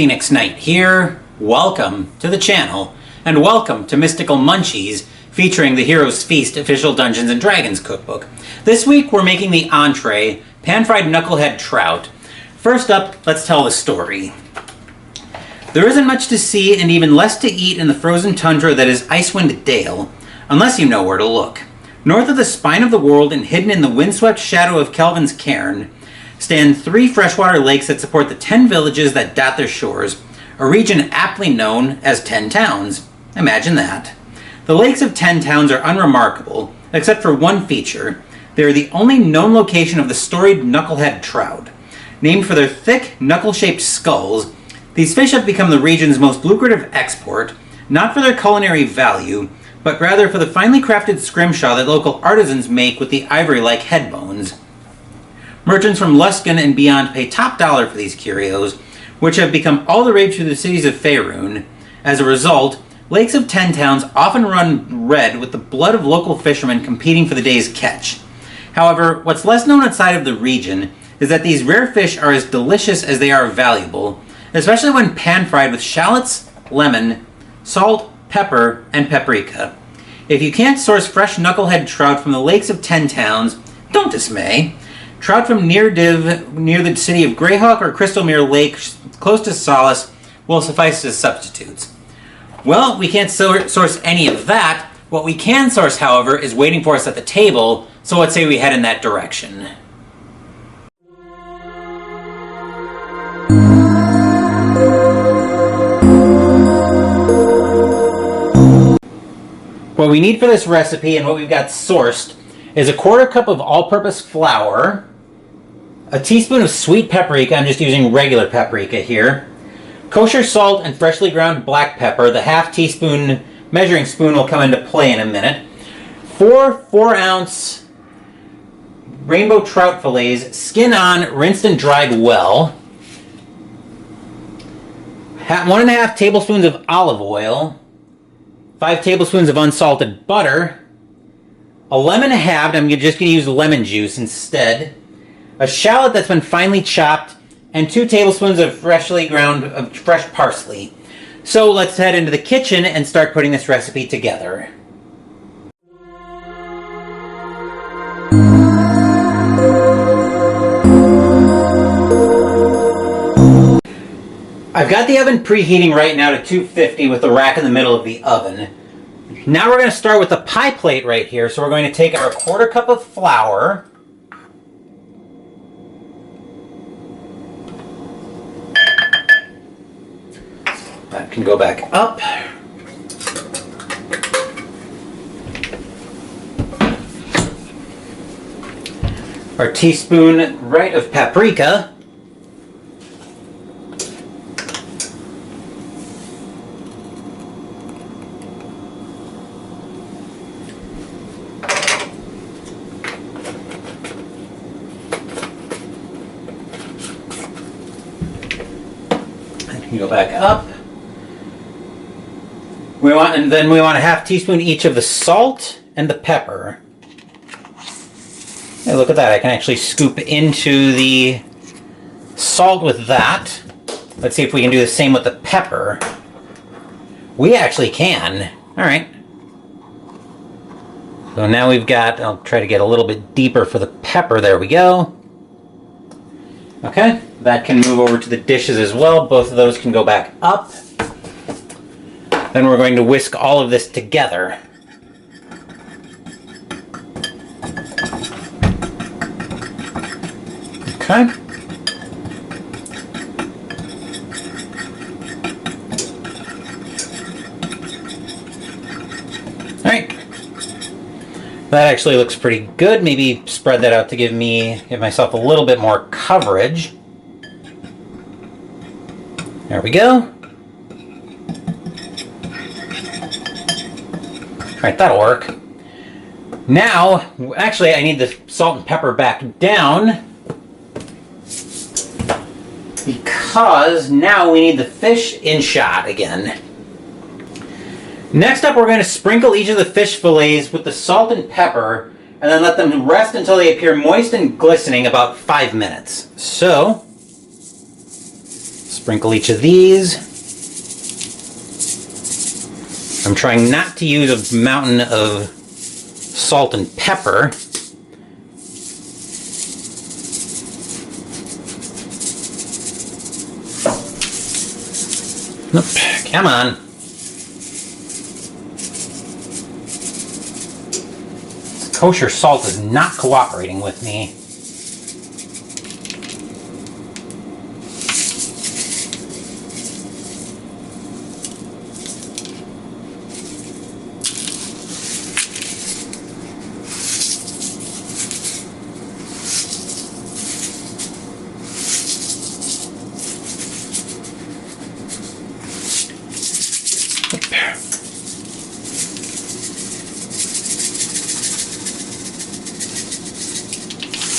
Phoenix Knight here. Welcome to the channel, and welcome to Mystical Munchies, featuring the Hero's Feast official Dungeons & Dragons cookbook. This week we're making the entree, pan-fried knucklehead trout. First up, let's tell the story. There isn't much to see and even less to eat in the frozen tundra that is Icewind Dale, unless you know where to look. North of the spine of the world and hidden in the windswept shadow of Kelvin's cairn, stand 3 freshwater lakes that support the 10 villages that dot their shores, a region aptly known as 10 Towns. Imagine that. The lakes of 10 Towns are unremarkable, except for one feature. They are the only known location of the storied knucklehead trout. Named for their thick, knuckle-shaped skulls, these fish have become the region's most lucrative export, not for their culinary value, but rather for the finely crafted scrimshaw that local artisans make with the ivory-like head bones. Merchants from Luskan and beyond pay top dollar for these curios, which have become all the rage through the cities of Faerun. As a result, lakes of 10 Towns often run red with the blood of local fishermen competing for the day's catch. However, what's less known outside of the region is that these rare fish are as delicious as they are valuable, especially when pan-fried with shallots, lemon, salt, pepper, and paprika. If you can't source fresh knucklehead trout from the lakes of 10 Towns, don't dismay. Trout from near the city of Greyhawk or Crystalmere Lake, close to Solace, will suffice as substitutes. Well, we can't source any of that. What we can source, however, is waiting for us at the table, so let's say we head in that direction. What we need for this recipe and what we've got sourced is a 1/4 cup of all-purpose flour, a teaspoon of sweet paprika, I'm just using regular paprika here, kosher salt and freshly ground black pepper, the 1/2 teaspoon measuring spoon will come into play in a minute, 4 4-ounce rainbow trout fillets, skin on, rinsed and dried well, 1½ tablespoons of olive oil, 5 tablespoons of unsalted butter, a lemon halved, I'm just going to use lemon juice instead, a shallot that's been finely chopped, and 2 tablespoons of freshly ground fresh parsley. So let's head into the kitchen and start putting this recipe together. I've got the oven preheating right now to 250 with the rack in the middle of the oven. Now we're going to start with a pie plate right here. So we're going to take our 1/4 cup of flour, that can go back up. Our teaspoon right of paprika. Go back up. We want a 1/2 teaspoon each of the salt and the pepper. Hey, look at that! I can actually scoop into the salt with that. Let's see if we can do the same with the pepper. We actually can. All right. So now we've got. I'll try to get a little bit deeper for the pepper. There we go. Okay, that can move over to the dishes as well. Both of those can go back up. Then we're going to whisk all of this together. Okay. All right. That actually looks pretty good. Maybe spread that out to give myself a little bit more coverage. There we go. All right, that'll work. Now, actually, I need the salt and pepper back down because now we need the fish in shot again. Next up, we're going to sprinkle each of the fish fillets with the salt and pepper and then let them rest until they appear moist and glistening, about 5 minutes. So, Sprinkle each of these. I'm trying not to use a mountain of salt and pepper. Nope. Come on. This kosher salt is not cooperating with me.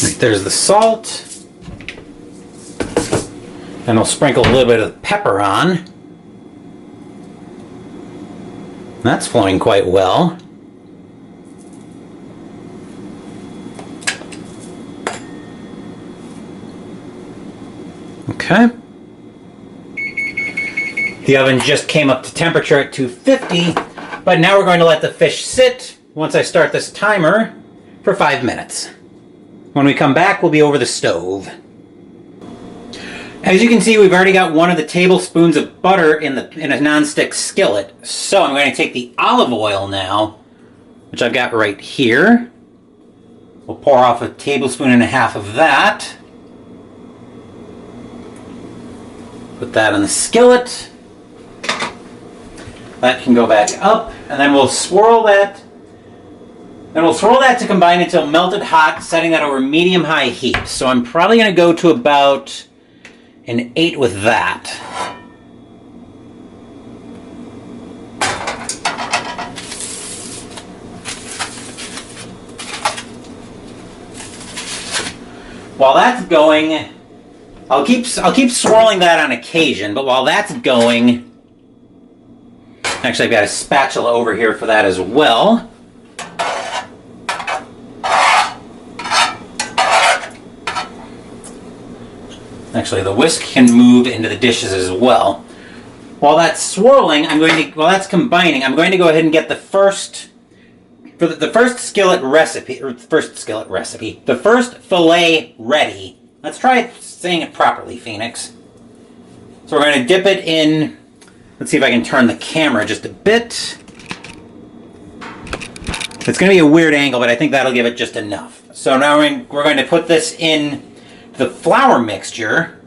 Right, there's the salt. And I'll sprinkle a little bit of pepper on. That's flowing quite well. Okay. The oven just came up to temperature at 250, but now we're going to let the fish sit once I start this timer for 5 minutes. When we come back, we'll be over the stove. As you can see, we've already got 1 of the tablespoons of butter in a nonstick skillet. So I'm going to take the olive oil now, which I've got right here. We'll pour off 1.5 tablespoons of that. Put that in the skillet. That can go back up, and then we'll swirl that. Then we'll swirl that to combine until melted hot, setting that over medium-high heat. So I'm probably going to go to about an 8 with that. While that's going, I'll keep swirling that on occasion, but while that's going, actually I've got a spatula over here for that as well. Actually, the whisk can move into the dishes as well. While that's swirling, while that's combining, I'm going to go ahead and get the first fillet ready. Let's try saying it properly, Phoenix. So we're going to dip it in. Let's see if I can turn the camera just a bit. It's going to be a weird angle, but I think that'll give it just enough. So now we're going to put this in the flour mixture.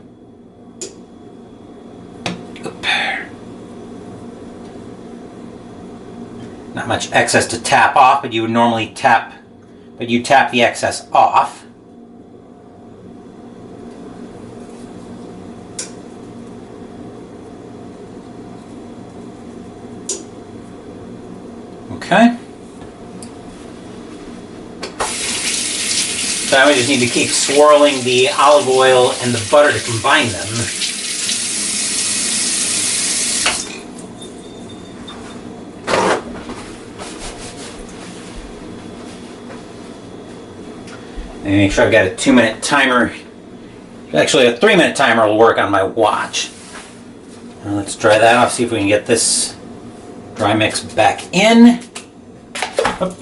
Not much excess to tap off, but you would normally tap the excess off. Okay. So now we just need to keep swirling the olive oil and the butter to combine them. And make sure I've got a 2-minute timer. Actually, a 3-minute timer will work on my watch. Now let's dry that off, see if we can get this dry mix back in. Oop.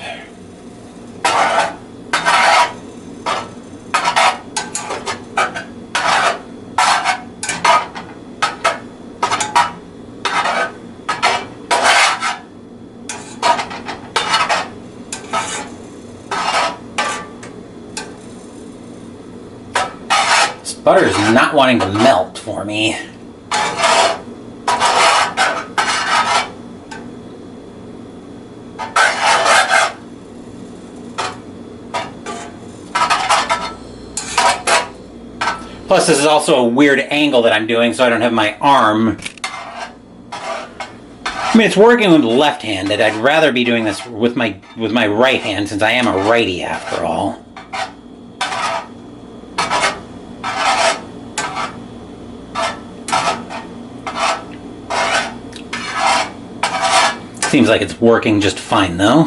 Butter is not wanting to melt for me. Plus, this is also a weird angle that I'm doing, so I don't have my arm. I mean, it's working with left-handed. I'd rather be doing this with my right hand, since I am a righty after all. Seems like it's working just fine, though.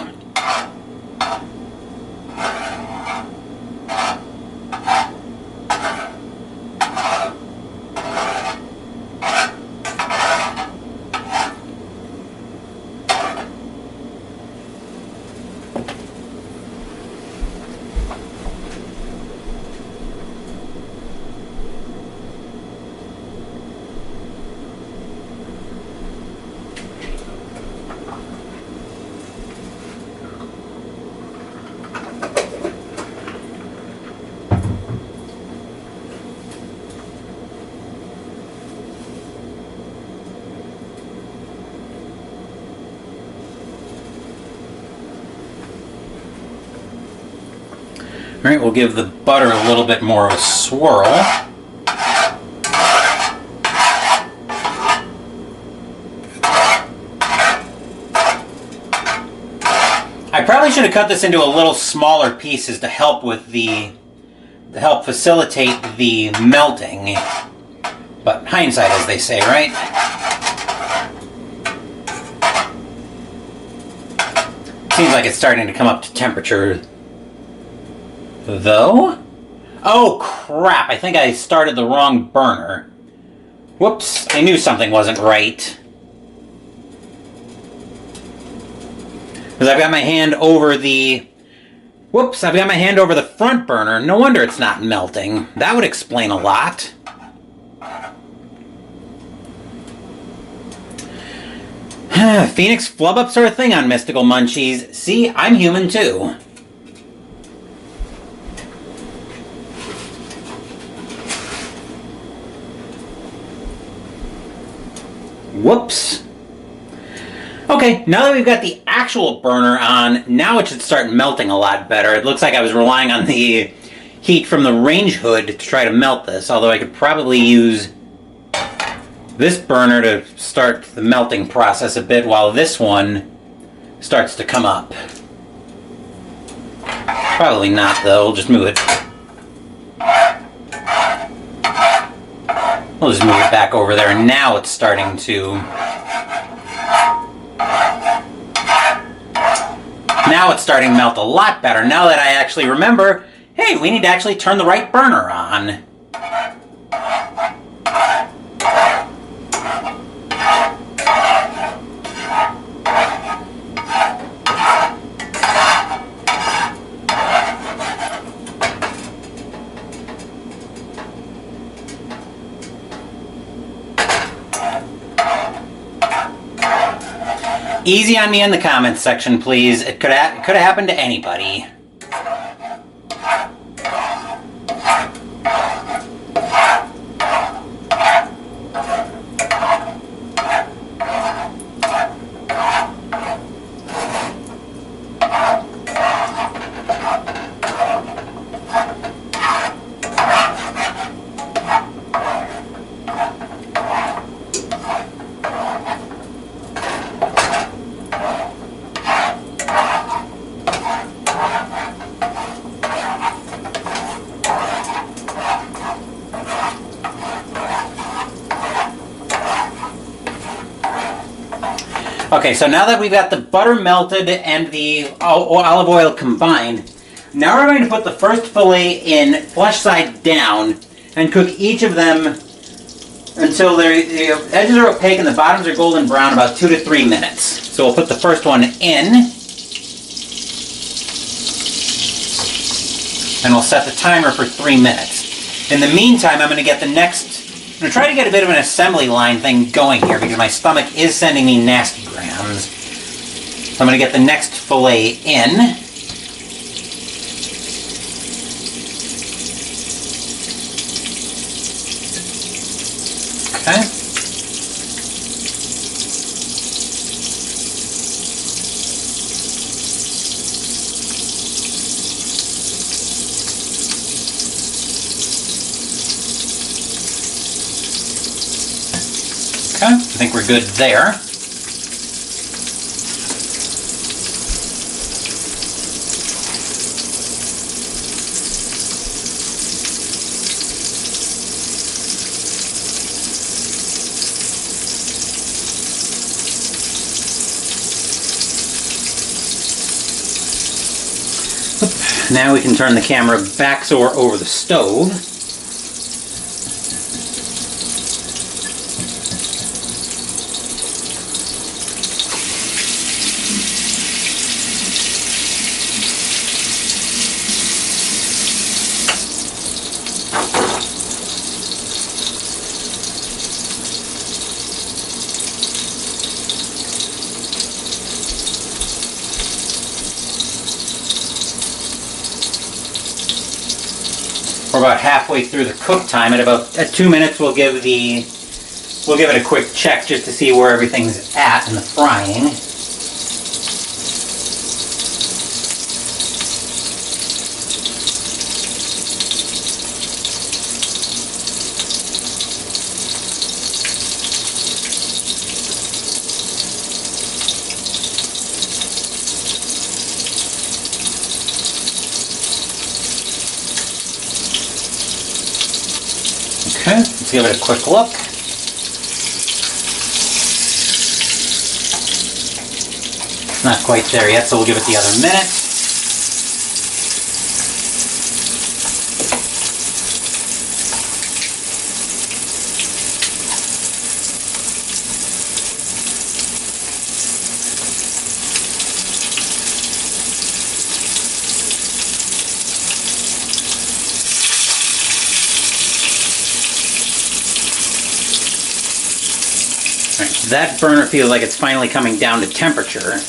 Alright, we'll give the butter a little bit more of a swirl. I probably should have cut this into a little smaller pieces to help with to help facilitate the melting. But hindsight, as they say, right? Seems like it's starting to come up to temperature, though. Oh, crap. I think I started the wrong burner. Whoops. I knew something wasn't right. Because I've got my hand over the... Whoops, I've got my hand over the front burner. No wonder it's not melting. That would explain a lot. Phoenix flub-ups are a thing on Mystical Munchies. See, I'm human too. Whoops. Okay, now that we've got the actual burner on, now it should start melting a lot better. It looks like I was relying on the heat from the range hood to try to melt this, although I could probably use this burner to start the melting process a bit while this one starts to come up. Probably not, though. We'll just move it. We'll just move it back over there, and now it's starting to... Now it's starting to melt a lot better, now that I actually remember, hey, we need to actually turn the right burner on. Easy on me in the comments section, please. It could have happened to anybody. Okay, so now that we've got the butter melted and the olive oil combined, now we're going to put the first fillet in flesh side down and cook each of them until the edges are opaque and the bottoms are golden brown, about 2 to 3 minutes. So we'll put the first one in, and we'll set the timer for 3 minutes. In the meantime, I'm going to get the next... I'm going to try to get a bit of an assembly line thing going here because my stomach is sending me nasty grams. So I'm going to get the next fillet in. Okay. Okay, I think we're good there. Now we can turn the camera back so we're over the stove. We're about halfway through the cook time. At 2 minutes, we'll give it a quick check just to see where everything's at in the frying. Okay, let's give it a quick look. Not quite there yet, so we'll give it the other minute. Right, that burner feels like it's finally coming down to temperature.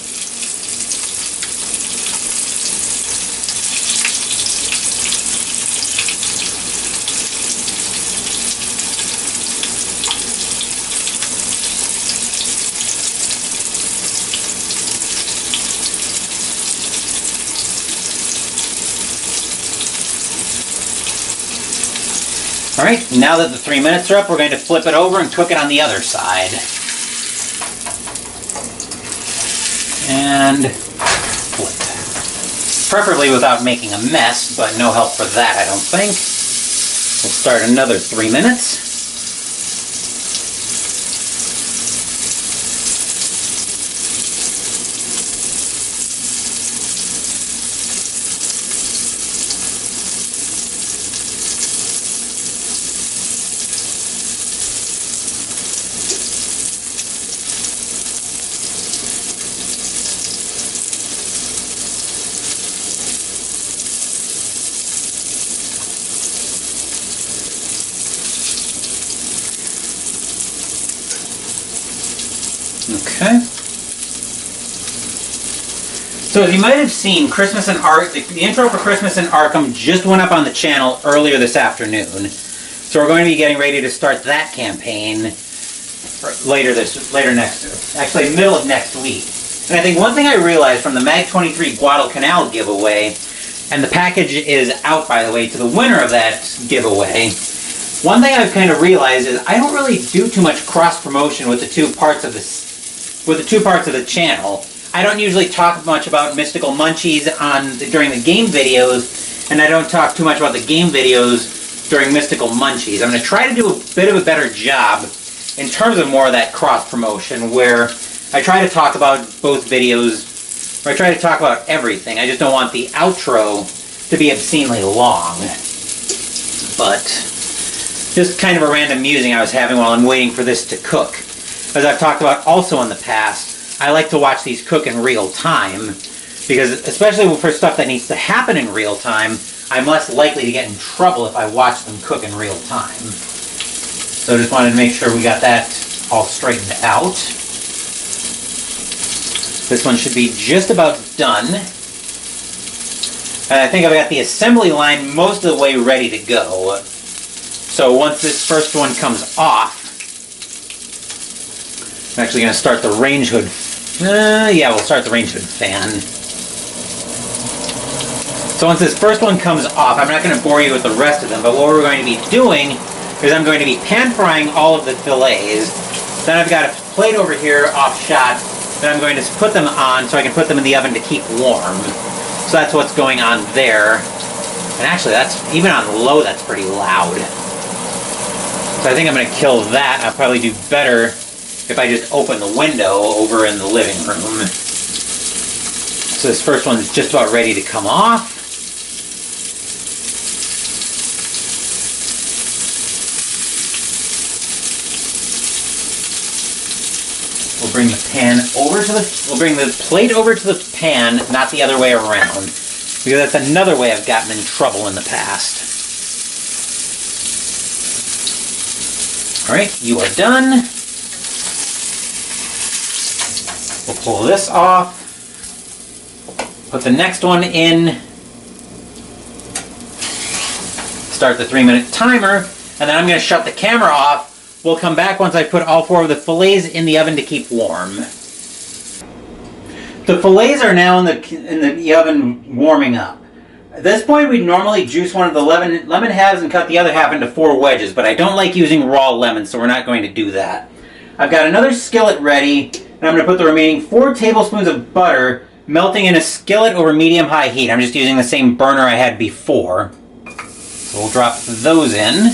Alright, now that the 3 minutes are up, we're going to flip it over and cook it on the other side. And flip. Preferably without making a mess, but no help for that, I don't think. We'll start another 3 minutes. Okay. So as you might have seen, the intro for Christmas in Arkham just went up on the channel earlier this afternoon. So we're going to be getting ready to start that campaign middle of next week. And I think one thing I realized from the Mag 23 Guadalcanal giveaway, and the package is out, by the way, to the winner of that giveaway. One thing I've kind of realized is I don't really do too much cross promotion with the two parts of the channel. I don't usually talk much about Mystical Munchies during the game videos, and I don't talk too much about the game videos during Mystical Munchies. I'm going to try to do a bit of a better job in terms of more of that cross promotion, where I try to talk about both videos, or I try to talk about everything. I just don't want the outro to be obscenely long. But just kind of a random musing I was having while I'm waiting for this to cook. As I've talked about also in the past, I like to watch these cook in real time, because especially for stuff that needs to happen in real time, I'm less likely to get in trouble if I watch them cook in real time. So I just wanted to make sure we got that all straightened out. This one should be just about done. And I think I've got the assembly line most of the way ready to go. So once this first one comes off, I'm actually going to start the range hood. Yeah, we'll start the range hood fan. So once this first one comes off, I'm not going to bore you with the rest of them, but what we're going to be doing is I'm going to be pan frying all of the fillets. Then I've got a plate over here off shot that I'm going to put them on so I can put them in the oven to keep warm. So that's what's going on there. And actually, that's even on low, that's pretty loud. So I think I'm going to kill that. I'll probably do better if I just open the window over in the living room. So this first one's just about ready to come off. We'll bring the plate over to the pan, not the other way around, because that's another way I've gotten in trouble in the past. Alright, you are done. We'll pull this off. Put the next one in. Start the 3-minute timer, and then I'm going to shut the camera off. We'll come back once I put all 4 of the fillets in the oven to keep warm. The fillets are now in the oven warming up. At this point, we'd normally juice one of the lemon halves and cut the other half into 4 wedges, but I don't like using raw lemons, so we're not going to do that. I've got another skillet ready, and I'm going to put the remaining 4 tablespoons of butter melting in a skillet over medium-high heat. I'm just using the same burner I had before. So we'll drop those in.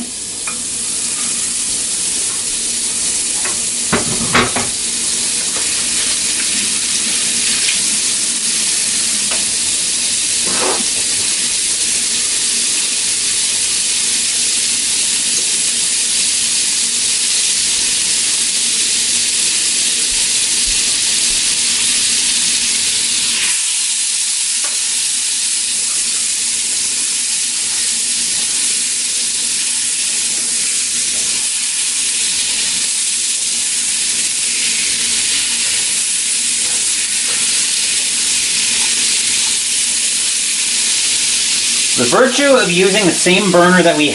The virtue of using the same burner that we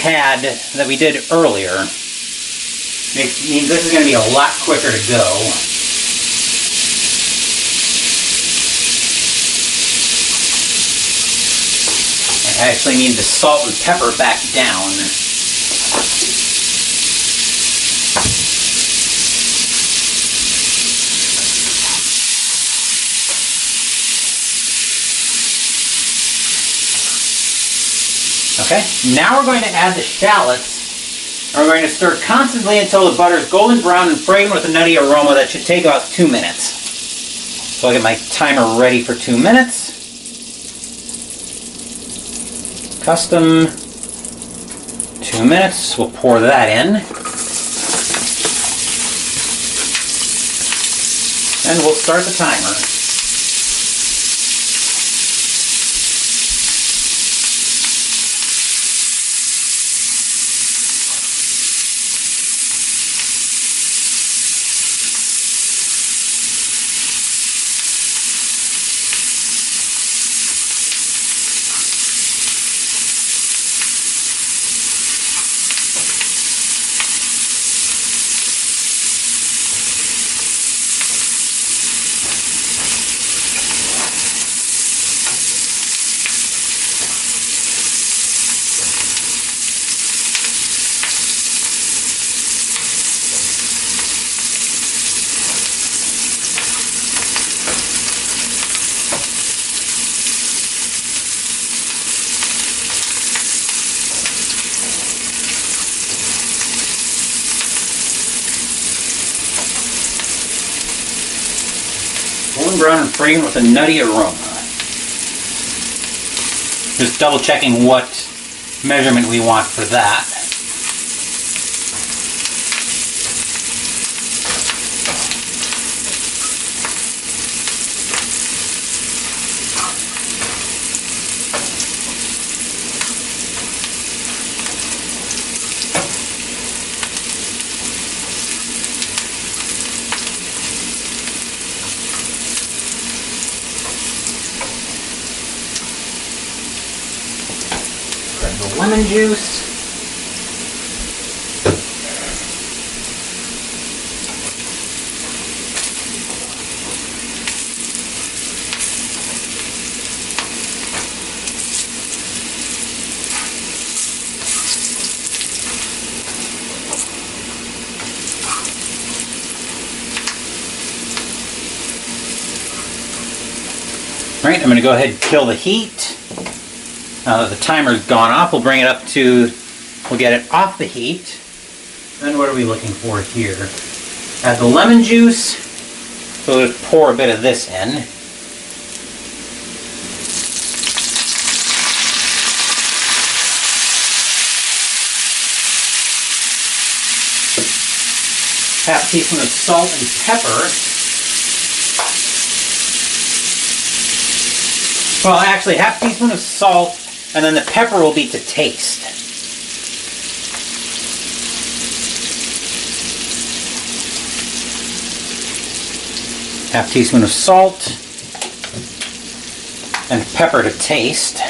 did earlier, means this is going to be a lot quicker to go. I actually need the salt and pepper back down. Okay, now we're going to add the shallots, and we're going to stir constantly until the butter is golden brown and fragrant with a nutty aroma. That should take about 2 minutes. So I'll get my timer ready for 2 minutes. Custom, 2 minutes, we'll pour that in. And we'll start the timer. Golden brown and fragrant with a nutty aroma. Just double checking what measurement we want for that. The lemon juice. All right, I'm going to go ahead and kill the heat. Now that the timer's gone off, we'll bring it up to, we'll get it off the heat. Then what are we looking for here? Add the lemon juice. So we'll just pour a bit of this in. Half teaspoon of salt and pepper. Well, actually, half teaspoon of salt, and then the pepper will be to taste. Half teaspoon of salt and pepper to taste.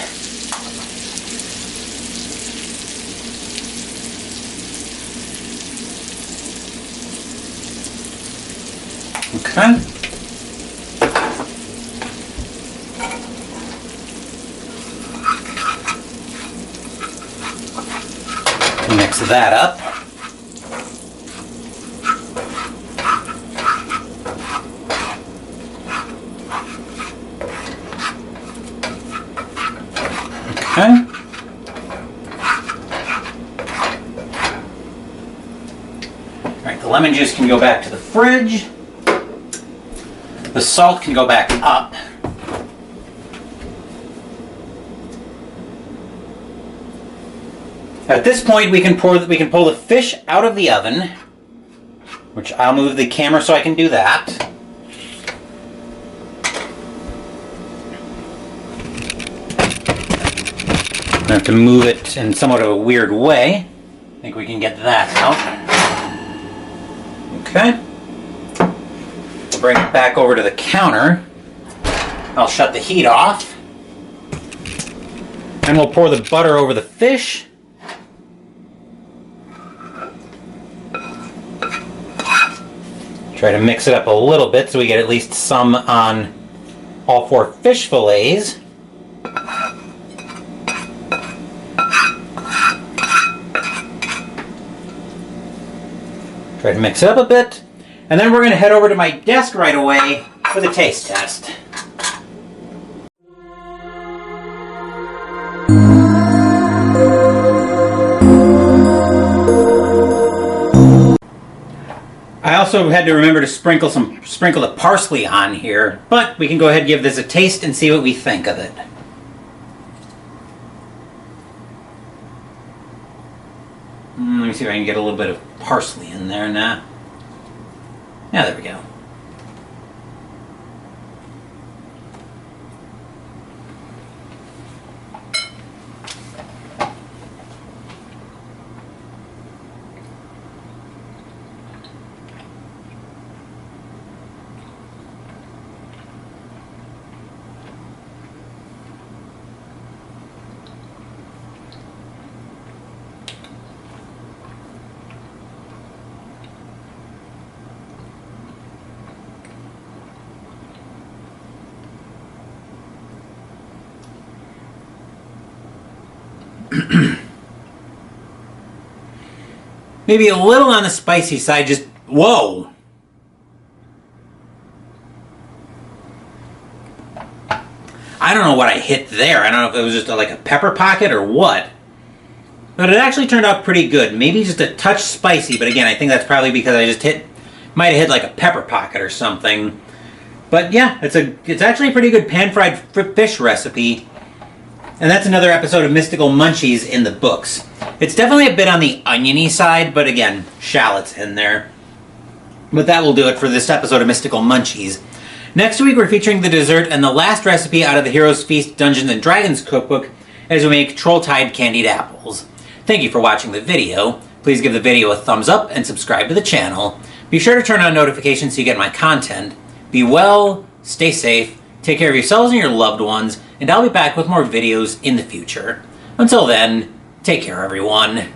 Okay. Mix that up. Okay. All right, the lemon juice can go back to the fridge. The salt can go back up. At this point, we can pull the fish out of the oven, which I'll move the camera so I can do that. I have to move it in somewhat of a weird way. I think we can get that out. Okay. Bring it back over to the counter. I'll shut the heat off. And we'll pour the butter over the fish. Try to mix it up a little bit so we get at least some on all 4 fish fillets. Try to mix it up a bit. And then we're going to head over to my desk right away for the taste test. I also had to remember to sprinkle the parsley on here, but we can go ahead and give this a taste and see what we think of it. Let me see if I can get a little bit of parsley in there now. Yeah, there we go. Maybe a little on the spicy side, just whoa. I don't know what I hit there. I don't know if it was just like a pepper pocket or what. But it actually turned out pretty good. Maybe just a touch spicy, but again, I think that's probably because I just might have hit like a pepper pocket or something. But yeah, it's actually a pretty good pan-fried fish recipe. And that's another episode of Mystical Munchies in the books. It's definitely a bit on the oniony side, but again, shallots in there. But that will do it for this episode of Mystical Munchies. Next week we're featuring the dessert and the last recipe out of the Heroes Feast Dungeons & Dragons cookbook as we make Troll-Tide candied apples. Thank you for watching the video. Please give the video a thumbs up and subscribe to the channel. Be sure to turn on notifications so you get my content. Be well, stay safe, take care of yourselves and your loved ones, and I'll be back with more videos in the future. Until then, take care everyone.